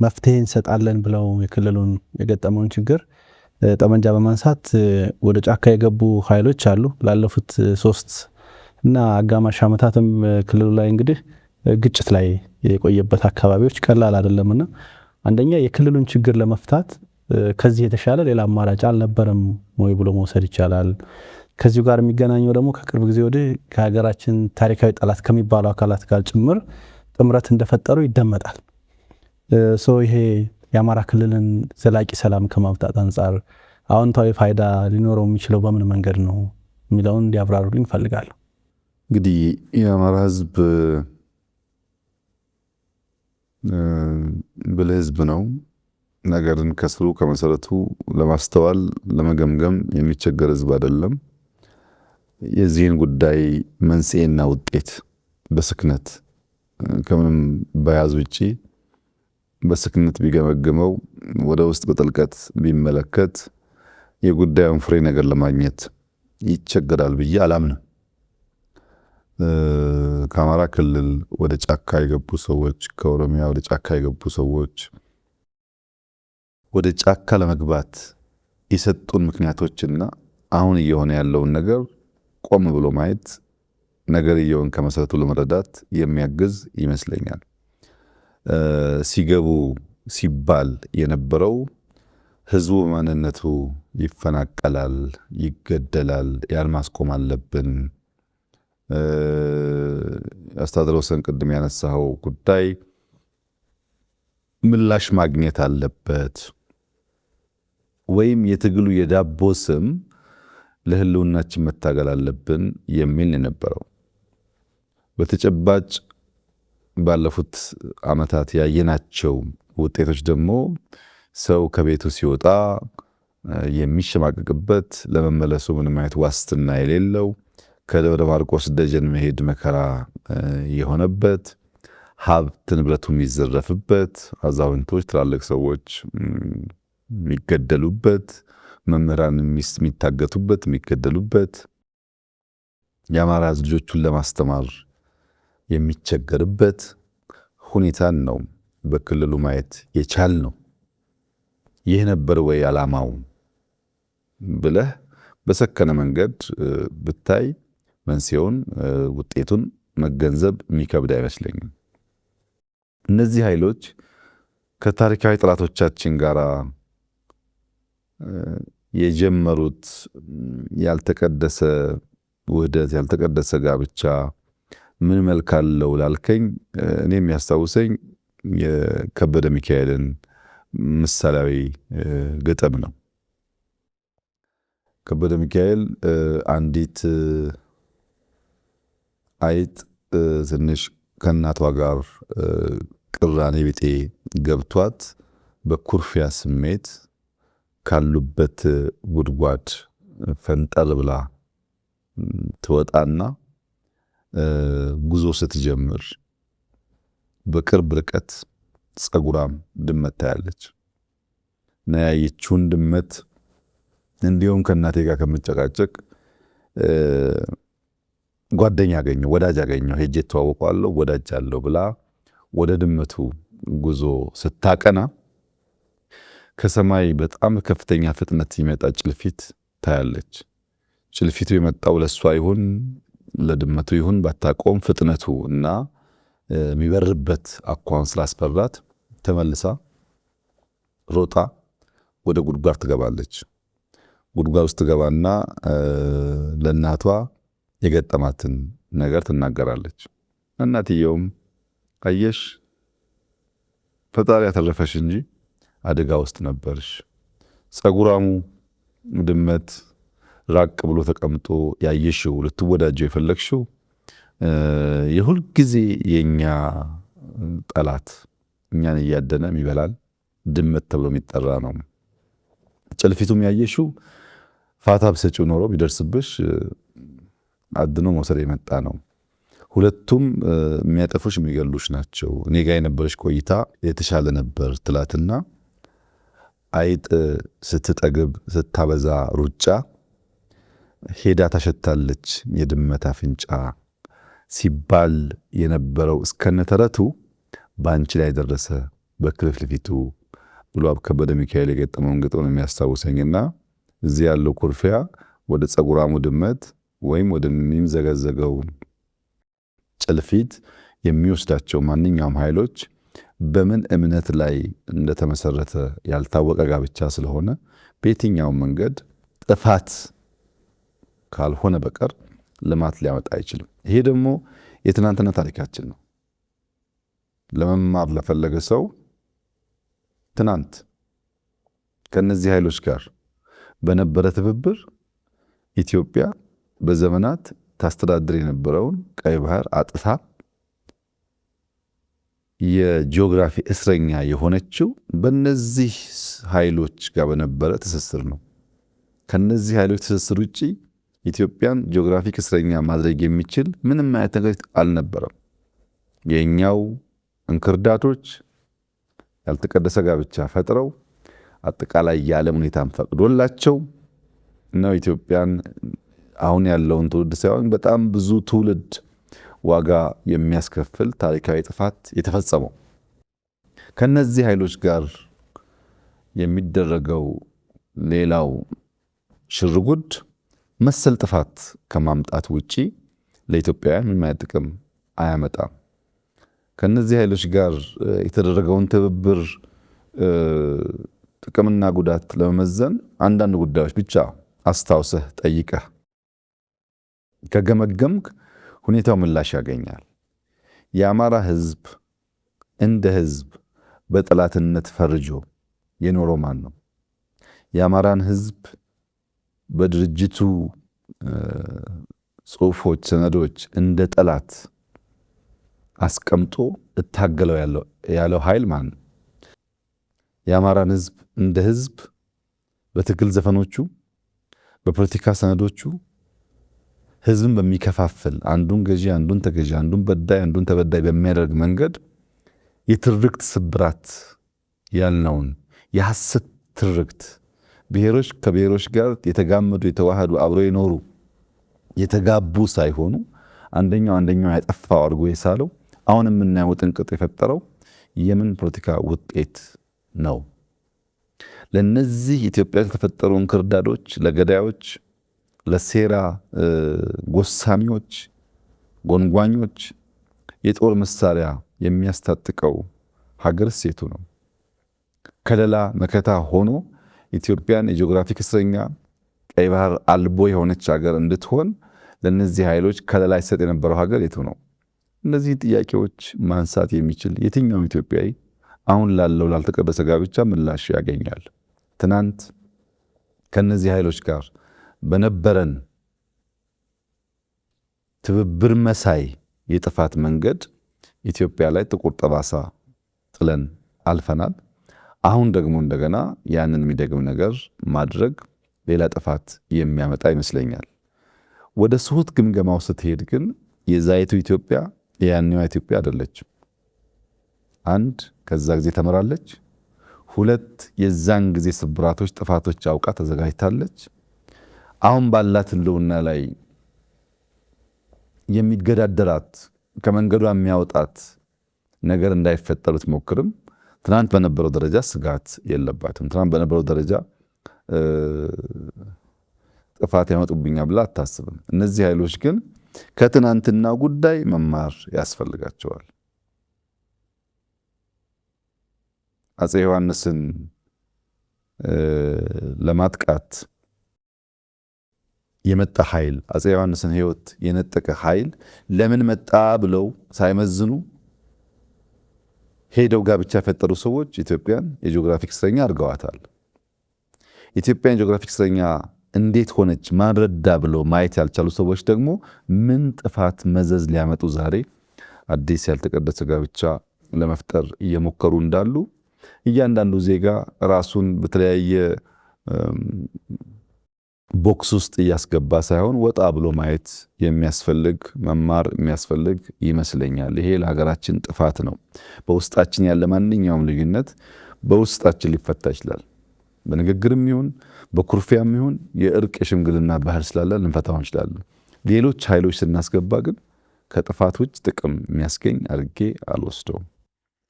መፍትሄ እንሰጣለን ብለው የክልሉን የገጠመውን ችግር ጠመንጃ በማንሳት ወደ ጫካ የገቡ ኃይሎች አሉ። ላለፉት 3 እና አጋማሽ ዓመታትም ክልሉ ላይ እንግዲህ ግጭት ላይ የቆየበት አካባቢዎች ቀላል አይደለምና አንደኛ የክልሉን ችግር ለመፍታት ከዚህ የተሻለ ሌላ አማራጭ አልነበረም ወይ ብሎ መውሰድ ይቻላል። ከዚሁ ጋር የሚገናኘው ደግሞ ከቅርብ ጊዜ ወዲህ ከሀገራችን ታሪካዊ ጠላት ከሚባሉ አካላት ጋር ጭምር ጥምረት እንደፈጠሩ ይደመጣል። ይሄ የአማራ ክልልን ዘላቂ ሰላም ከማምጣት አንጻር አዎንታዊ ፋይዳ ሊኖረው የሚችለው በምን መንገድ ነው የሚለውን እንዲያብራሩልኝ እፈልጋለሁ። እንግዲህ የአማራ ሕዝብ ብልህ ሕዝብ ነው። ነገርን ከስሩ ከመሰረቱ ለማስተዋል ለመገምገም የሚቸገር ሕዝብ አይደለም። የዚህን ጉዳይ መንስኤና ውጤት በስክነት ከምንም በያዝ ውጪ በስክነት ቢገመግመው ወደ ውስጥ በጥልቀት ቢመለከት የጉዳዩን ፍሬ ነገር ለማግኘት ይቸገራል ብዬ አላምንም። ከአማራ ክልል ወደ ጫካ የገቡ ሰዎች፣ ከኦሮሚያ ወደ ጫካ የገቡ ሰዎች ወደ ጫካ ለመግባት የሰጡን ምክንያቶችና አሁን እየሆነ ያለውን ነገር ቆም ብሎ ማየት ነገርየውን ከመሰረቱ ለመረዳት የሚያግዝ ይመስለኛል። ሲገቡ ሲባል የነበረው ህዝቡ በማንነቱ ይፈናቀላል፣ ይገደላል፣ ያን ማስቆም አለብን። አስተዳደር ወሰን ቅድም ያነሳው ጉዳይ ምላሽ ማግኘት አለበት ወይም የትግሉ የዳቦ ስም ለህልውናችን መታገል አለብን የሚል የነበረው። በተጨባጭ ባለፉት ዓመታት ያየናቸው ውጤቶች ደግሞ ሰው ከቤቱ ሲወጣ የሚሸማቀቅበት፣ ለመመለሱ ምንም አይነት ዋስትና የሌለው፣ ከደብረ ማርቆስ ደጀን መሄድ መከራ የሆነበት፣ ሀብት ንብረቱ የሚዘረፍበት፣ አዛውንቶች ትላልቅ ሰዎች የሚገደሉበት፣ መምህራን የሚታገቱበት የሚገደሉበት፣ የአማራ ሕዝብ ልጆቹን ለማስተማር የሚቸገርበት ሁኔታን ነው በክልሉ ማየት የቻል ነው። ይህ ነበር ወይ ዓላማው ብለህ በሰከነ መንገድ ብታይ መንስኤውን ውጤቱን መገንዘብ የሚከብድ አይመስለኝም። እነዚህ ኃይሎች ከታሪካዊ ጠላቶቻችን ጋር የጀመሩት ያልተቀደሰ ውህደት ያልተቀደሰ ጋብቻ ምን መልክ አለው ላልከኝ እኔ የሚያስታውሰኝ የከበደ ሚካኤልን ምሳሌያዊ ግጥም ነው። ከበደ ሚካኤል አንዲት አይጥ ትንሽ ከእናቷ ጋር ቅራኔ ቢጤ ገብቷት በኩርፊያ ስሜት ካሉበት ጉድጓድ ፈንጠር ብላ ትወጣና ጉዞ ስትጀምር በቅርብ ርቀት ጸጉራም ድመት ታያለች እና ያየችውን ድመት እንዲሁም ከእናቴ ጋር ከምጨቃጨቅ ጓደኛ አገኘሁ፣ ወዳጅ አገኘሁ፣ ሄጄ ተዋወቀዋለሁ፣ ወዳጅ አለው ብላ ወደ ድመቱ ጉዞ ስታቀና ከሰማይ በጣም ከፍተኛ ፍጥነት የሚመጣ ጭልፊት ታያለች። ጭልፊቱ የመጣው ለሷ ይሁን ለድመቱ ይሁን ባታቆም ፍጥነቱ እና የሚበርበት አኳን ስላስፈራት ተመልሳ ሮጣ ወደ ጉድጓድ ትገባለች። ጉድጓድ ውስጥ ትገባና ለእናቷ የገጠማትን ነገር ትናገራለች። እናትየውም አየሽ ፈጣሪ ያተረፈሽ እንጂ አደጋ ውስጥ ነበርሽ። ጸጉራሙ ድመት ራቅ ብሎ ተቀምጦ ያየሽው ልትወዳጀው የፈለግሽው የሁል ጊዜ የኛ ጠላት እኛን እያደነ የሚበላል ድመት ተብሎ የሚጠራ ነው። ጭልፊቱም ያየሽው ፋታ ብሰጪው ኖሮ ቢደርስብሽ አድኖ መውሰድ የመጣ ነው። ሁለቱም የሚያጠፉሽ የሚገሉሽ ናቸው። እኔ ጋር የነበረሽ ቆይታ የተሻለ ነበር ትላትና አይጥ ስትጠግብ ስታበዛ ሩጫ ሄዳ ታሸታለች የድመት አፍንጫ ሲባል የነበረው እስከነተረቱ በአንቺ ላይ ደረሰ በክልፍልፊቱ ብሎ ከበደ ሚካኤል የገጠመውን ግጥም ነው የሚያስታውሰኝና እዚህ ያለው ኩርፊያ ወደ ጸጉራሙ ድመት ወይም ወደሚምዘገዘገው ጭልፊት የሚወስዳቸው ማንኛውም ኃይሎች በምን እምነት ላይ እንደተመሰረተ ያልታወቀ ጋብቻ ስለሆነ በየትኛውም መንገድ ጥፋት ካልሆነ በቀር ልማት ሊያመጣ አይችልም። ይሄ ደግሞ የትናንትና ታሪካችን ነው። ለመማር ለፈለገ ሰው ትናንት ከነዚህ ኃይሎች ጋር በነበረ ትብብር ኢትዮጵያ በዘመናት ታስተዳድር የነበረውን ቀይ ባህር አጥታ የጂኦግራፊ እስረኛ የሆነችው በነዚህ ኃይሎች ጋር በነበረ ትስስር ነው። ከነዚህ ኃይሎች ትስስር ውጪ ኢትዮጵያን ጂኦግራፊክ እስረኛ ማድረግ የሚችል ምንም አይነት ነገር አልነበረም። የኛው እንክርዳዶች ያልተቀደሰ ጋብቻ ፈጥረው አጠቃላይ የዓለም ሁኔታን ፈቅዶላቸው ነው ኢትዮጵያን አሁን ያለውን ትውልድ ሳይሆን በጣም ብዙ ትውልድ ዋጋ የሚያስከፍል ታሪካዊ ጥፋት የተፈጸመው። ከነዚህ ኃይሎች ጋር የሚደረገው ሌላው ሽርጉድ መሰል ጥፋት ከማምጣት ውጪ ለኢትዮጵያውያን ምንም አይነት ጥቅም አያመጣም። ከነዚህ ኃይሎች ጋር የተደረገውን ትብብር ጥቅምና ጉዳት ለመመዘን አንዳንድ ጉዳዮች ብቻ አስታውሰህ ጠይቀህ ከገመገምክ ሁኔታው ምላሽ ያገኛል። የአማራ ሕዝብ እንደ ሕዝብ በጠላትነት ፈርጆ የኖረው ማን ነው? የአማራን ሕዝብ በድርጅቱ ጽሑፎች፣ ሰነዶች እንደ ጠላት አስቀምጦ እታገለው ያለው ኃይል ማን ነው? የአማራን ሕዝብ እንደ ሕዝብ በትግል ዘፈኖቹ፣ በፖለቲካ ሰነዶቹ ሕዝብን በሚከፋፍል አንዱን ገዢ አንዱን ተገዢ፣ አንዱን በዳይ አንዱን ተበዳይ በሚያደርግ መንገድ የትርክት ስብራት ያልነውን የሐሰት ትርክት ብሔሮች ከብሔሮች ጋር የተጋመዱ የተዋሃዱ አብረው የኖሩ የተጋቡ ሳይሆኑ አንደኛው ያጠፋው አድርጎ የሳለው አሁን የምናየው ጥንቅጥ የፈጠረው የምን ፖለቲካ ውጤት ነው? ለነዚህ ኢትዮጵያ የተፈጠሩ እንክርዳዶች፣ ለገዳዮች፣ ለሴራ ጎሳሚዎች፣ ጎንጓኞች የጦር መሳሪያ የሚያስታጥቀው ሀገር ሴቱ ነው። ከለላ መከታ ሆኖ ኢትዮጵያን የጂኦግራፊክ እስረኛ ቀይ ባህር አልቦ የሆነች ሀገር እንድትሆን ለነዚህ ኃይሎች ከለላ ይሰጥ የነበረው ሀገር የቱ ነው? እነዚህ ጥያቄዎች ማንሳት የሚችል የትኛውም ኢትዮጵያዊ አሁን ላለው ላልተቀደሰ ጋብቻ ምላሽ ያገኛል። ትናንት ከነዚህ ኃይሎች ጋር በነበረን ትብብር መሳይ የጥፋት መንገድ ኢትዮጵያ ላይ ጥቁር ጠባሳ ጥለን አልፈናል። አሁን ደግሞ እንደገና ያንን የሚደግም ነገር ማድረግ ሌላ ጥፋት የሚያመጣ ይመስለኛል። ወደ ስሁት ግምገማው ስትሄድ ግን የዛይቱ ኢትዮጵያ የያኔዋ ኢትዮጵያ አይደለችም። አንድ ከዛ ጊዜ ተመራለች። ሁለት የዛን ጊዜ ስብራቶች፣ ጥፋቶች አውቃ ተዘጋጅታለች። አሁን ባላት ህልውና ላይ የሚገዳደራት ከመንገዷ የሚያወጣት ነገር እንዳይፈጠር ብትሞክርም ትናንት በነበረው ደረጃ ስጋት የለባትም። ትናንት በነበረው ደረጃ ጥፋት ያመጡብኛል ብላ አታስብም። እነዚህ ኃይሎች ግን ከትናንትና ጉዳይ መማር ያስፈልጋቸዋል። አፄ ዮሐንስን ለማጥቃት የመጣ ኃይል፣ አፄ ዮሐንስን ህይወት የነጠቀ ኃይል ለምን መጣ ብለው ሳይመዝኑ ሄደው ጋብቻ የፈጠሩ ሰዎች ኢትዮጵያን የጂኦግራፊክ እስረኛ አድርገዋታል። ኢትዮጵያን የጂኦግራፊክ እስረኛ እንዴት ሆነች ማንረዳ ብለው ማየት ያልቻሉ ሰዎች ደግሞ ምን ጥፋት መዘዝ ሊያመጡ ዛሬ አዲስ ያልተቀደሰ ጋብቻ ለመፍጠር እየሞከሩ እንዳሉ እያንዳንዱ ዜጋ ራሱን በተለያየ ቦክስ ውስጥ እያስገባ ሳይሆን ወጣ ብሎ ማየት የሚያስፈልግ መማር የሚያስፈልግ ይመስለኛል። ይሄ ለሀገራችን ጥፋት ነው። በውስጣችን ያለ ማንኛውም ልዩነት በውስጣችን ሊፈታ ይችላል። በንግግርም ይሁን በኩርፊያም ይሁን የእርቅ የሽምግልና ባህል ስላለ ልንፈታው እንችላለን። ሌሎች ኃይሎች ስናስገባ ግን ከጥፋት ውጭ ጥቅም የሚያስገኝ አድርጌ አልወስደውም።